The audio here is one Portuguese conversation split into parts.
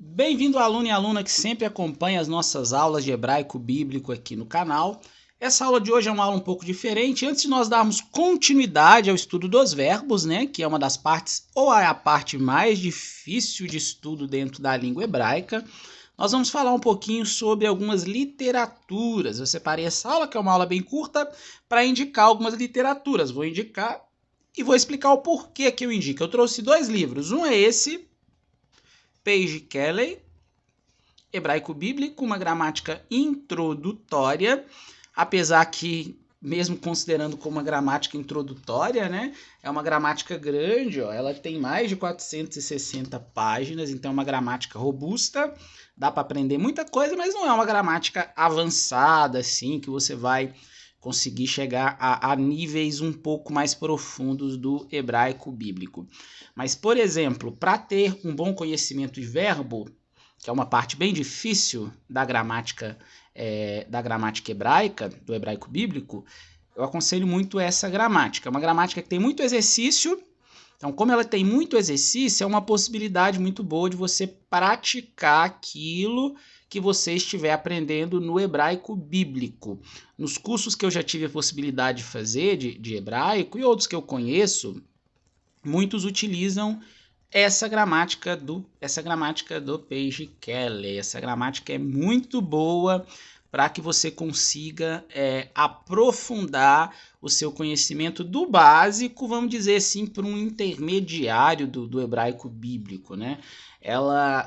Bem-vindo aluno e aluna que sempre acompanha as nossas aulas de hebraico bíblico aqui no canal. Essa aula de hoje é uma aula um pouco diferente. Antes de nós darmos continuidade ao estudo dos verbos, né, que é uma das partes, ou é a parte mais difícil de estudo dentro da língua hebraica, nós vamos falar um pouquinho sobre algumas literaturas. Eu separei essa aula, que é uma aula bem curta, para indicar algumas literaturas. Vou indicar e vou explicar o porquê que eu indico. Eu trouxe dois livros. Um é esse, Paige Kelly, Hebraico Bíblico, uma gramática introdutória, apesar que, mesmo considerando como uma gramática introdutória, né, é uma gramática grande, ó, ela tem mais de 460 páginas, então é uma gramática robusta, dá para aprender muita coisa, mas não é uma gramática avançada, assim, que você vai conseguir chegar a níveis um pouco mais profundos do hebraico bíblico. Mas, por exemplo, para ter um bom conhecimento de verbo, que é uma parte bem difícil da gramática hebraica, do hebraico bíblico, eu aconselho muito essa gramática. É uma gramática que tem muito exercício, então como ela tem muito exercício, é uma possibilidade muito boa de você praticar aquilo que você estiver aprendendo no hebraico bíblico. Nos cursos que eu já tive a possibilidade de fazer de hebraico e outros que eu conheço, muitos utilizam essa gramática do Paige Kelly. Essa gramática é muito boa para que você consiga aprofundar o seu conhecimento do básico, vamos dizer assim, para um intermediário do hebraico bíblico, né?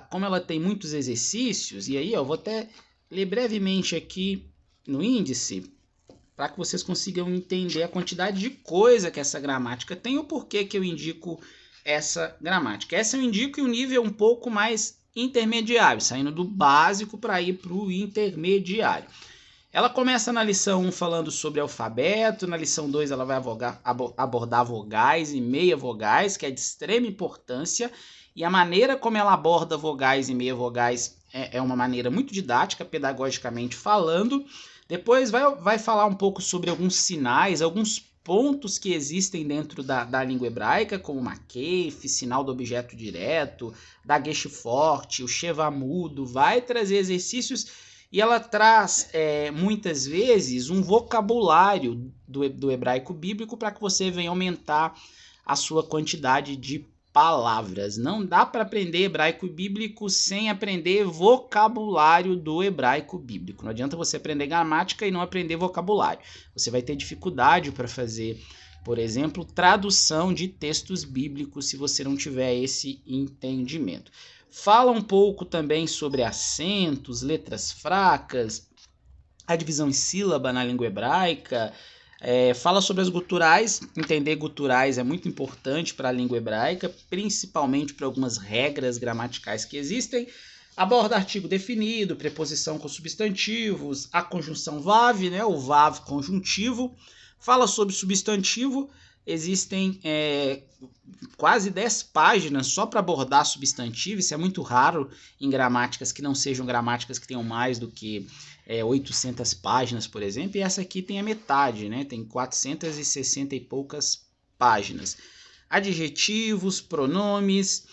Como ela tem muitos exercícios, e aí eu vou até ler brevemente aqui no índice, para que vocês consigam entender a quantidade de coisa que essa gramática tem e o porquê que eu indico essa gramática. Essa eu indico em um nível um pouco mais intermediário, saindo do básico para ir para o intermediário. Ela começa na lição 1 falando sobre alfabeto, na lição 2 ela vai abordar vogais e meia vogais, que é de extrema importância, e a maneira como ela aborda vogais e meia vogais é uma maneira muito didática, pedagogicamente falando. Depois vai falar um pouco sobre alguns sinais, alguns pontos que existem dentro da língua hebraica, como o makef, sinal do objeto direto, dagesh forte, o sheva mudo, vai trazer exercícios e ela traz muitas vezes um vocabulário do hebraico bíblico para que você venha aumentar a sua quantidade de palavras. Não dá para aprender hebraico bíblico sem aprender vocabulário do hebraico bíblico. Não adianta você aprender gramática e não aprender vocabulário. Você vai ter dificuldade para fazer, por exemplo, tradução de textos bíblicos se você não tiver esse entendimento. Fala um pouco também sobre acentos, letras fracas, a divisão em sílaba na língua hebraica. Fala sobre as guturais. Entender guturais é muito importante para a língua hebraica, principalmente para algumas regras gramaticais que existem. Aborda artigo definido, preposição com substantivos, a conjunção VAV, né, o VAV conjuntivo. Fala sobre substantivo. Existem quase 10 páginas só para abordar substantivo. Isso é muito raro em gramáticas que não sejam gramáticas que tenham mais do que 800 páginas, por exemplo, e essa aqui tem a metade, né? Tem 460 e poucas páginas. Adjetivos, pronomes,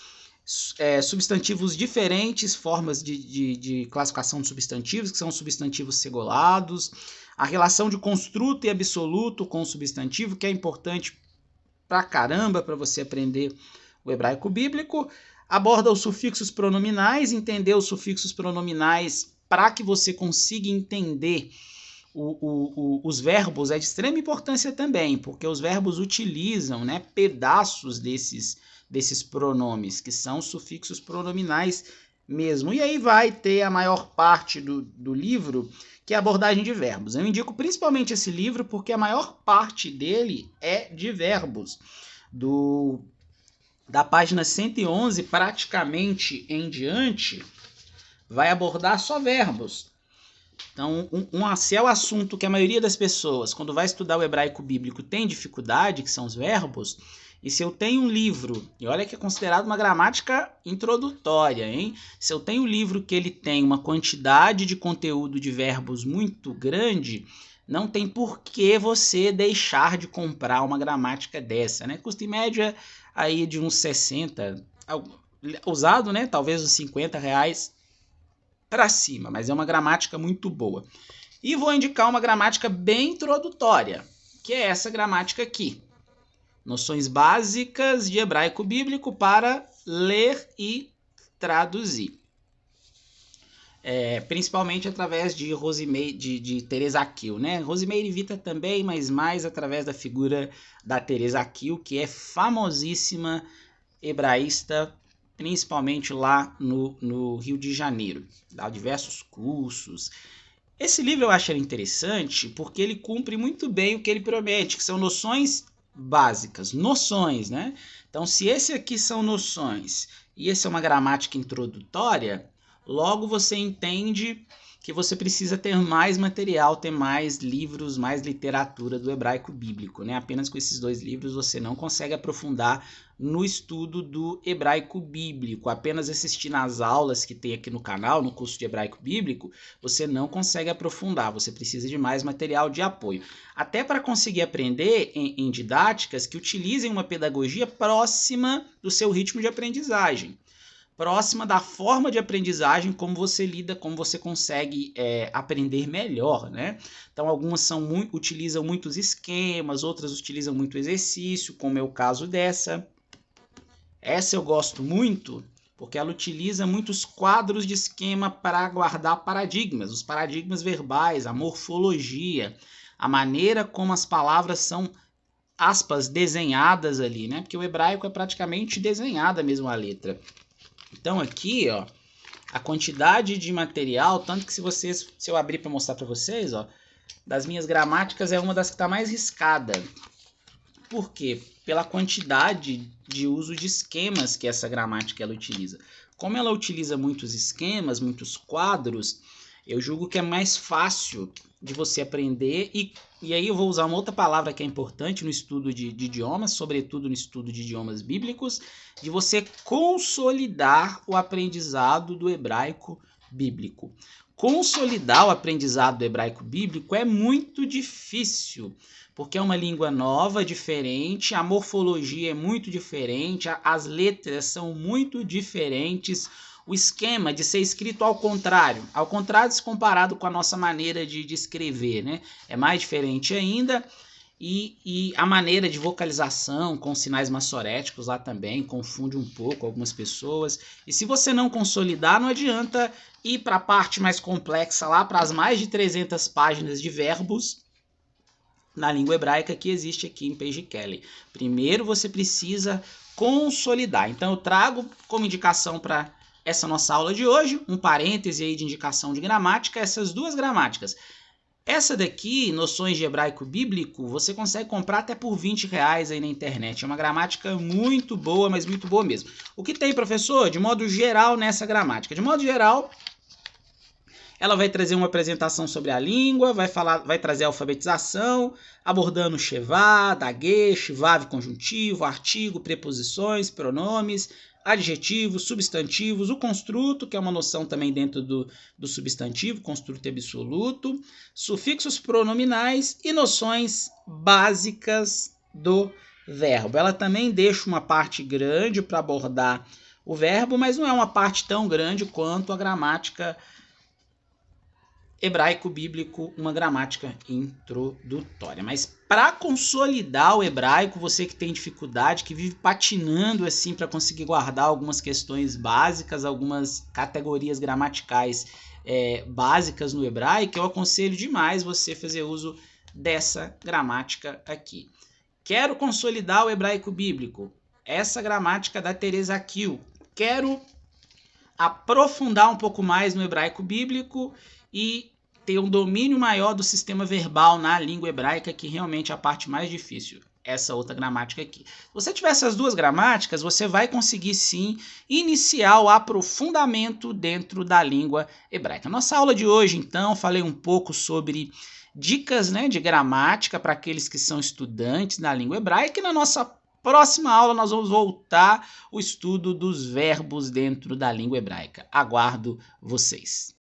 substantivos diferentes, formas de classificação de substantivos, que são substantivos segolados, a relação de construto e absoluto com o substantivo, que é importante pra caramba para você aprender o hebraico bíblico. Aborda os sufixos pronominais, entender os sufixos pronominais para que você consiga entender os verbos é de extrema importância também, porque os verbos utilizam, né, pedaços desses pronomes, que são sufixos pronominais mesmo. E aí vai ter a maior parte do livro, que é a abordagem de verbos. Eu indico principalmente esse livro porque a maior parte dele é de verbos. Da página 111 praticamente em diante, vai abordar só verbos. Então, se é o assunto que a maioria das pessoas, quando vai estudar o hebraico bíblico, tem dificuldade, que são os verbos, e se eu tenho um livro, e olha que é considerado uma gramática introdutória, hein? Se eu tenho um livro que ele tem uma quantidade de conteúdo de verbos muito grande, não tem por que você deixar de comprar uma gramática dessa, né? Custa em média aí de uns 60, usado, né? Talvez uns R$ 50 para cima, mas é uma gramática muito boa. E vou indicar uma gramática bem introdutória, que é essa gramática aqui. Noções básicas de hebraico bíblico para ler e traduzir. Principalmente através de de Teresa Akil, né? Rosemary Vita também, mas mais através da figura da Teresa Akil, que é famosíssima hebraísta, principalmente lá no Rio de Janeiro. Dá diversos cursos. Esse livro eu acho interessante porque ele cumpre muito bem o que ele promete, que são noções básicas, noções, né? Então, se esse aqui são noções e esse é uma gramática introdutória, logo você entende que você precisa ter mais material, ter mais livros, mais literatura do hebraico bíblico, né? Apenas com esses 2 livros você não consegue aprofundar no estudo do hebraico bíblico. Apenas assistindo às aulas que tem aqui no canal, no curso de hebraico bíblico, você não consegue aprofundar, você precisa de mais material de apoio. Até para conseguir aprender em didáticas que utilizem uma pedagogia próxima do seu ritmo de aprendizagem, próxima da forma de aprendizagem, como você lida, como você consegue aprender melhor, né? Então, algumas utilizam muitos esquemas, outras utilizam muito exercício, como é o caso dessa. Essa eu gosto muito, porque ela utiliza muitos quadros de esquema para guardar paradigmas, os paradigmas verbais, a morfologia, a maneira como as palavras são, aspas, desenhadas ali, né? Porque o hebraico é praticamente desenhada mesmo a letra. Então aqui, ó, a quantidade de material, tanto que se eu abrir para mostrar para vocês, ó, das minhas gramáticas é uma das que está mais riscada. Por quê? Pela quantidade de uso de esquemas que essa gramática ela utiliza. Como ela utiliza muitos esquemas, muitos quadros, eu julgo que é mais fácil de você aprender e aí eu vou usar uma outra palavra que é importante no estudo de idiomas, sobretudo no estudo de idiomas bíblicos, de você consolidar o aprendizado do hebraico bíblico. Consolidar o aprendizado do hebraico bíblico é muito difícil, porque é uma língua nova, diferente, a morfologia é muito diferente, as letras são muito diferentes, o esquema de ser escrito ao contrário se comparado com a nossa maneira de escrever, né? É mais diferente ainda, e a maneira de vocalização com sinais massoréticos lá também confunde um pouco algumas pessoas, e se você não consolidar, não adianta ir para a parte mais complexa lá, para as mais de 300 páginas de verbos na língua hebraica que existe aqui em Page Kelly. Primeiro você precisa consolidar. Então eu trago como indicação para essa nossa aula de hoje, um parêntese aí de indicação de gramática, essas 2 gramáticas. Essa daqui, Noções de Hebraico Bíblico, você consegue comprar até por R$ 20 aí na internet. É uma gramática muito boa, mas muito boa mesmo. O que tem, professor, de modo geral nessa gramática? De modo geral, ela vai trazer uma apresentação sobre a língua, vai trazer a alfabetização, abordando Shevá, Dagesh, Vav conjuntivo, artigo, preposições, pronomes, adjetivos, substantivos, o construto, que é uma noção também dentro do substantivo, construto absoluto, sufixos pronominais e noções básicas do verbo. Ela também deixa uma parte grande para abordar o verbo, mas não é uma parte tão grande quanto a gramática hebraico bíblico, uma gramática introdutória. Mas para consolidar o hebraico, você que tem dificuldade, que vive patinando assim para conseguir guardar algumas questões básicas, algumas categorias gramaticais básicas no hebraico, eu aconselho demais você fazer uso dessa gramática aqui. Quero consolidar o hebraico bíblico. Essa gramática da Teresa Akil. Quero aprofundar um pouco mais no hebraico bíblico e ter um domínio maior do sistema verbal na língua hebraica, que realmente é a parte mais difícil, essa outra gramática aqui. Se você tiver essas 2 gramáticas, você vai conseguir sim iniciar o aprofundamento dentro da língua hebraica. Nossa aula de hoje, então, falei um pouco sobre dicas, né, de gramática para aqueles que são estudantes da língua hebraica, e na nossa próxima aula nós vamos voltar o estudo dos verbos dentro da língua hebraica. Aguardo vocês.